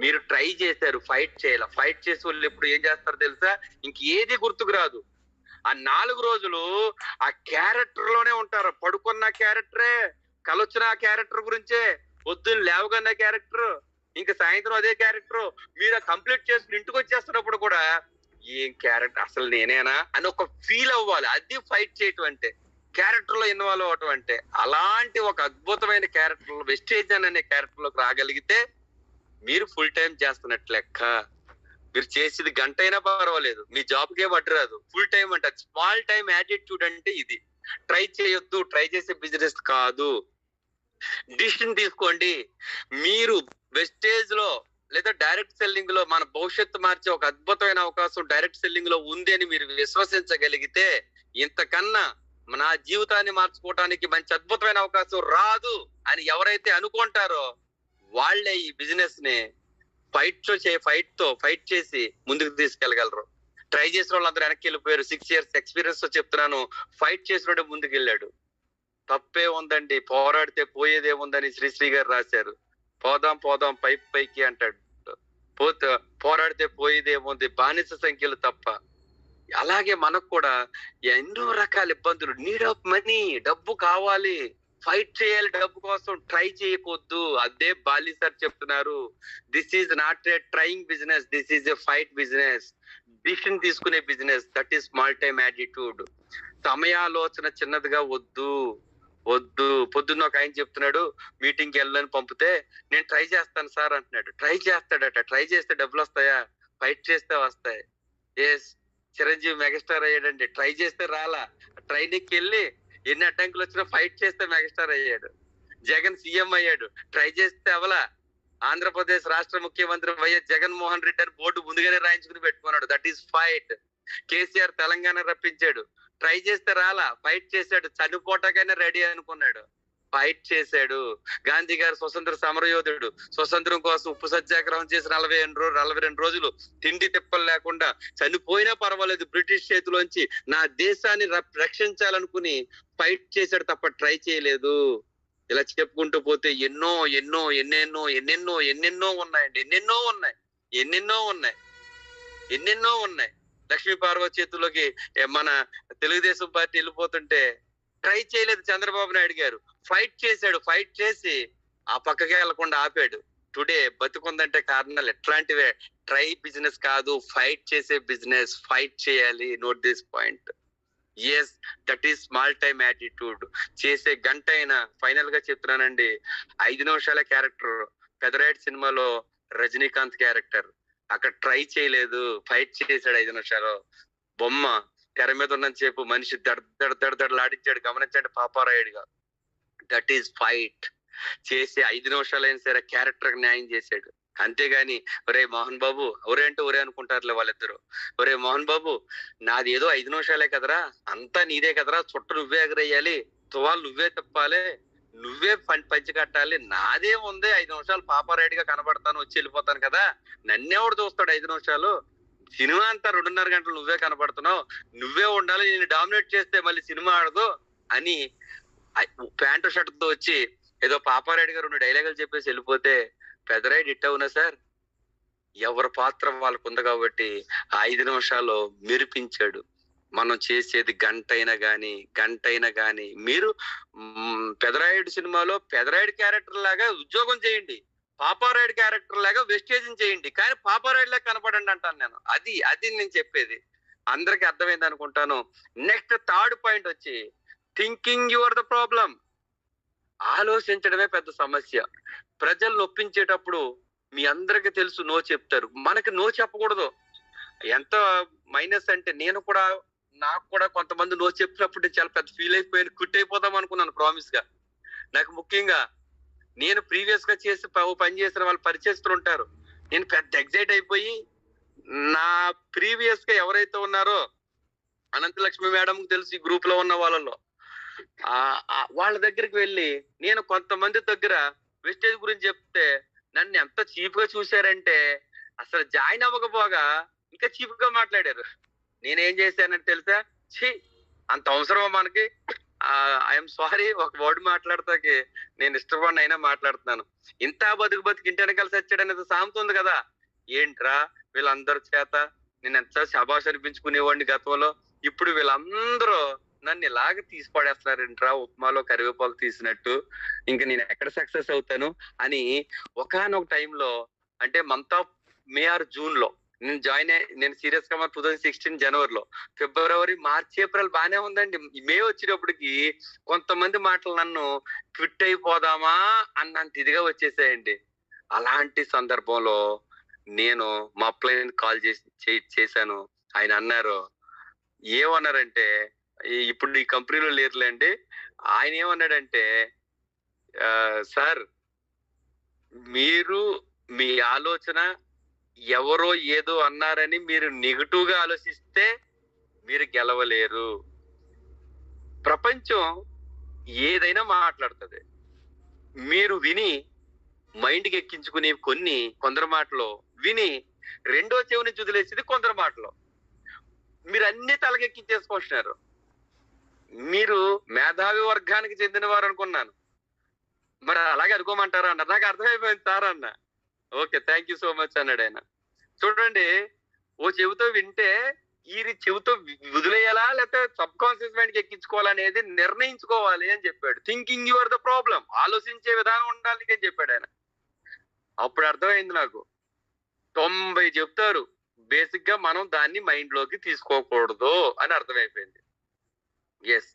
మీరు ట్రై చేశారు, ఫైట్ చేయాల. ఫైట్ చేసే వాళ్ళు ఎప్పుడు ఏం చేస్తారో తెలుసా? ఇంకేది గుర్తుకు రాదు. ఆ 4 రోజులు ఆ క్యారెక్టర్ లోనే ఉంటారు. పడుకున్న క్యారెక్టరే, కలొచ్చిన క్యారెక్టర్ గురించే, పొద్దున్న లేవగన్న క్యారెక్టర్, ఇంకా సాయంత్రం అదే క్యారెక్టర్. మీరు కంప్లీట్ చేసుకుని ఇంటికి వచ్చేస్తున్నప్పుడు కూడా ఏం క్యారెక్టర్, అసలు నేనేనా అని ఒక ఫీల్ అవ్వాలి. అది ఫైట్ చేయటం అంటే, క్యారెక్టర్ లో ఇన్వాల్వ్ అవటం అంటే. అలాంటి ఒక అద్భుతమైన క్యారెక్టర్, వెస్టేజ్ అనే క్యారెక్టర్ లోకి రాగలిగితే మీరు ఫుల్ టైం చేస్తున్నట్టు లెక్క. మీరు చేసేది గంట అయినా పర్వాలేదు, మీ జాబ్ కే పట్టరాదు. ఫుల్ టైం అంటే స్మాల్ టైం యాటిట్యూడ్ అంటే ఇది. ట్రై చేయొద్దు, ట్రై చేసే బిజినెస్ కాదు. డిసిషన్ తీసుకోండి. మీరు వెస్టేజ్ లో లేదా డైరెక్ట్ సెల్లింగ్ లో మన భవిష్యత్తు మార్చే ఒక అద్భుతమైన అవకాశం డైరెక్ట్ సెల్లింగ్ లో ఉంది అని మీరు విశ్వసించగలిగితే, ఇంతకన్నా నా జీవితాన్ని మార్చుకోవడానికి మంచి అద్భుతమైన అవకాశం రాదు అని ఎవరైతే అనుకుంటారో వాళ్ళే ఈ బిజినెస్ ని ఫైట్ చేసి ముందుకు తీసుకెళ్ళగలరు. ట్రై చేసిన వాళ్ళందరూ వెనక్కి వెళ్ళిపోయారు. 6 years ఎక్స్పీరియన్స్ తో చెప్తున్నాను. ఫైట్ చేసినోడే ముందుకు వెళ్ళాడు. తప్పే ఉందండి, పోరాడితే పోయేదేముందని శ్రీశ్రీ గారు రాశారు. పోదాం పోదాం పైకి అంటాడు. పోరాడితే పోయేదేముంది, బానిస సంఖ్యలు తప్ప. అలాగే మనకు కూడా ఎన్నో రకాల ఇబ్బందులు. నీడ్ ఆఫ్ మనీ, డబ్బు కావాలి, ఫైట్ చేయాలి డబ్బు కోసం. ట్రై చేయకూడదు. అదే బాలి సార్ చెప్తున్నారు. This is not a trying business, this is a fight business. Decision తీసుకునే business. That is small time attitude. సమయాలోచన చిన్నదిగా వద్దు. పొద్దున్న ఒక ఆయన చెప్తున్నాడు, మీటింగ్ కి వెళ్ళని పంపితే, నేను ట్రై చేస్తాను సార్ అంటున్నాడు. ట్రై చేస్తాడట. ట్రై చేస్తే డబ్బులు వస్తాయా? ఫైట్ చేస్తే వస్తాయి. ఎస్, చిరంజీవి మెగాస్టార్ అయ్యాడండి. ట్రై చేస్తే రాలా. ట్రైనింగ్కి వెళ్ళి ఎన్ని అడ్డంకులు వచ్చినా ఫైట్ చేస్తే మెగాస్టార్ అయ్యాడు. జగన్ సీఎం అయ్యాడు. ట్రై చేస్తే అవలా. ఆంధ్రప్రదేశ్ రాష్ట్ర ముఖ్యమంత్రి వైఎస్ జగన్మోహన్ రెడ్డి అని బోర్డు ముందుగానే రాయించుకుని పెట్టుకున్నాడు. That is fight. KCR Telangana రప్పించాడు. ట్రై చేస్తే రాలా. ఫైట్ చేశాడు. చనిపోటాకైనా రెడీ అనుకున్నాడు. ఫైట్ చేశాడు. గాంధీ గారు స్వతంత్ర సమరయోధుడు. స్వతంత్రం కోసం ఉప్పు సత్యాగ్రహం చేసి 42 రోజులు తిండి తిప్పలు లేకుండా చనిపోయినా పర్వాలేదు బ్రిటిష్ చేతిలోంచి నా దేశాన్ని రక్షించాలనుకుని ఫైట్ చేశాడు తప్ప ట్రై చేయలేదు. ఇలా చెప్పుకుంటూ పోతే ఎన్నెన్నో ఉన్నాయండి. ఎన్నెన్నో ఉన్నాయి. లక్ష్మీ పార్వతి చేతుల్లోకి మన తెలుగుదేశం పార్టీ వెళ్ళిపోతుంటే ట్రై చేయలేదు చంద్రబాబు నాయుడు గారు. ఫైట్ చేశాడు. ఫైట్ చేసి ఆ పక్కకి వెళ్లకుండా ఆపాడు. టుడే బతుకుందంటే కారణాలు ఎట్లాంటివే. ట్రై బిజినెస్ కాదు, ఫైట్ చేసే బిజినెస్. ఫైట్ చేయాలి. Note this point. Yes, that is small time attitude. చేసే గంట అయినా. ఫైనల్ గా చెప్తున్నానండి, 5 నిమిషాల క్యారెక్టర్ పెదరాయుడు సినిమాలో రజనీకాంత్ క్యారెక్టర్. అక్కడ ట్రై చేయలేదు, ఫైట్ చేశాడు 5 నిమిషాలు. బొమ్మ తెర మీద ఉన్నంతసేపు మనిషి దడలాడించాడు. గమనించండి పాపారాయుడుగా. That is fight. చేసి 5 నిమిషాలైనా సరే క్యారెక్టర్ న్యాయం చేశాడు. అంతేగాని ఒరే మోహన్ బాబు, ఒరే అంటే ఒరే అనుకుంటారులే వాళ్ళిద్దరు. ఒరే మోహన్ బాబు, నాది ఏదో 5 నిమిషాలే కదరా, అంతా నీదే కదరా, చుట్ట నువ్వే ఎగరేయాలి, తువాలు నువ్వే తిప్పాలి, నువ్వే పంచి కట్టాలి, నాదే ఉంది 5 నిమిషాలు పాపారాయుడుగా కనబడతాను, వచ్చి వెళ్ళిపోతాను కదా, నన్నెవడు చూస్తాడు 5 నిమిషాలు? సినిమా అంతా 2.5 గంటలు నువ్వే కనబడుతున్నావు, నువ్వే ఉండాలి, నేను డామినేట్ చేస్తే మళ్ళీ సినిమా ఆడదు అని ప్యాంటు షర్ట్ తో వచ్చి ఏదో పాపారాయుడు గారు 2 డైలాగులు చెప్పేసి వెళ్ళిపోతే, పెదరాయుడు ఇట్ అవునా సార్? ఎవరి పాత్ర వాళ్ళకు ఉంది కాబట్టి 5 నిమిషాలు మెరిపించాడు. మనం చేసేది గంట అయినా గాని మీరు పెదరాయుడు సినిమాలో పెదరాయుడు క్యారెక్టర్ లాగా ఉద్యోగం చేయండి, పాపారాయుడు క్యారెక్టర్ లాగా వెస్టేజింగ్ చేయండి, కానీ పాపారాయుడు లాగా కనపడండి అంటాను నేను. అది నేను చెప్పేది. అందరికి అర్థమైంది అనుకుంటాను. నెక్స్ట్ థర్డ్ పాయింట్ వచ్చి థింకింగ్ యువర్ ద ప్రాబ్లం. ఆలోచించడమే పెద్ద సమస్య. ప్రజలు ఒప్పించేటప్పుడు మీ అందరికి తెలుసు నో చెప్తారు, మనకి నో చెప్పకూడదు. ఎంత మైనస్ అంటే నాకు కూడా కొంతమంది నో చెప్పినప్పుడు చాలా పెద్ద ఫీల్ అయిపోయాను, క్విట్ అయిపోదాం అనుకున్నాను ప్రామిస్ గా. నాకు ముఖ్యంగా నేను ప్రీవియస్ గా పని చేసిన వాళ్ళు పరిచయస్తులు ఉంటారు. నేను పెద్ద ఎగ్జైట్ అయిపోయి నా ప్రీవియస్ గా ఎవరైతే ఉన్నారో అనంతలక్ష్మి మేడం తెలుసు, ఈ గ్రూప్ లో ఉన్న వాళ్ళలో, వాళ్ళ దగ్గరికి వెళ్ళి నేను కొంతమంది దగ్గర వెస్టేజ్ గురించి చెప్తే నన్ను ఎంత చీప్ గా చూశారంటే అసలు జాయిన్ అవ్వకపోగా ఇంకా చీప్ గా మాట్లాడారు. నేనేం చేశానంటే తెలుసా, అంత అవసరమా మనకి, ఐఎమ్ సారీ, ఒక వర్డ్ మాట్లాడతాకి నేను ఇష్టపడిన అయినా మాట్లాడుతున్నాను. ఇంత బతుకు ఇంటి వెనకాల సచ్చాడు అనేది సామెత ఉంది కదా. ఏంట్రా వీళ్ళందరి చేత నేను ఎంత శబాష్ అనిపించుకునేవాడిని గతంలో, ఇప్పుడు వీళ్ళందరూ నన్ను ఇలాగ తీసి పడేస్తున్నారేంట్రా ఉప్మాలో కరివేపాకు తీసినట్టు, ఇంక నేను ఎక్కడ సక్సెస్ అవుతాను అని ఒకానొక టైంలో, అంటే month of May are June లో నేను సీరియస్ గా 2016 జనవరిలో, ఫిబ్రవరి, మార్చి, ఏప్రిల్ బానే ఉందండి. మే వచ్చేటప్పటికి కొంతమంది మాటలు నన్ను క్విట్ అయిపోదామా అన్నంత ఇదిగా వచ్చేసాయండి. అలాంటి సందర్భంలో నేను మా అప్లైన్ కాల్ చేశాను. ఆయన అన్నారు, ఏమన్నారంటే, ఇప్పుడు ఈ కంపెనీలో లేరులేండి. ఆయన ఏమన్నాడంటే, సార్ మీరు మీ ఆలోచన ఎవరో ఏదో అన్నారని మీరు నెగిటివ్ గా ఆలోచిస్తే మీరు గెలవలేరు. ప్రపంచం ఏదైనా మాట్లాడుతుంది. మీరు విని మైండ్ కి ఎక్కించుకునే కొందరు మాటలు విని రెండో చెవి నుంచి వదిలేసేది కొందరు మాటలు. మీరు అన్ని తలకెక్కించేసుకుంటున్నారు. మీరు మేధావి వర్గానికి చెందిన వారు అనుకున్నాను, మరి అలాగే అనుకోమంటారా అన్నారు. నాకు అర్థమైపోయింది సార్ అన్న. Okay, thank you so much అన్నాడు ఆయన. చూడండి, ఓ చెవితో వింటే ఈ చెవితో వదిలేయాలా లేకపోతే సబ్ కాన్షియస్ మైండ్ కి ఎక్కించుకోవాలనేది నిర్ణయించుకోవాలి అని చెప్పాడు. థింకింగ్ యువర్ ద ప్రాబ్లం, ఆలోచించే విధానం ఉండాలి అని చెప్పాడు ఆయన. అప్పుడు అర్థమైంది నాకు, 90 చెప్తారు, బేసిక్ గా మనం దాన్ని మైండ్ లోకి తీసుకోకూడదు అని అర్థమైపోయింది. ఎస్,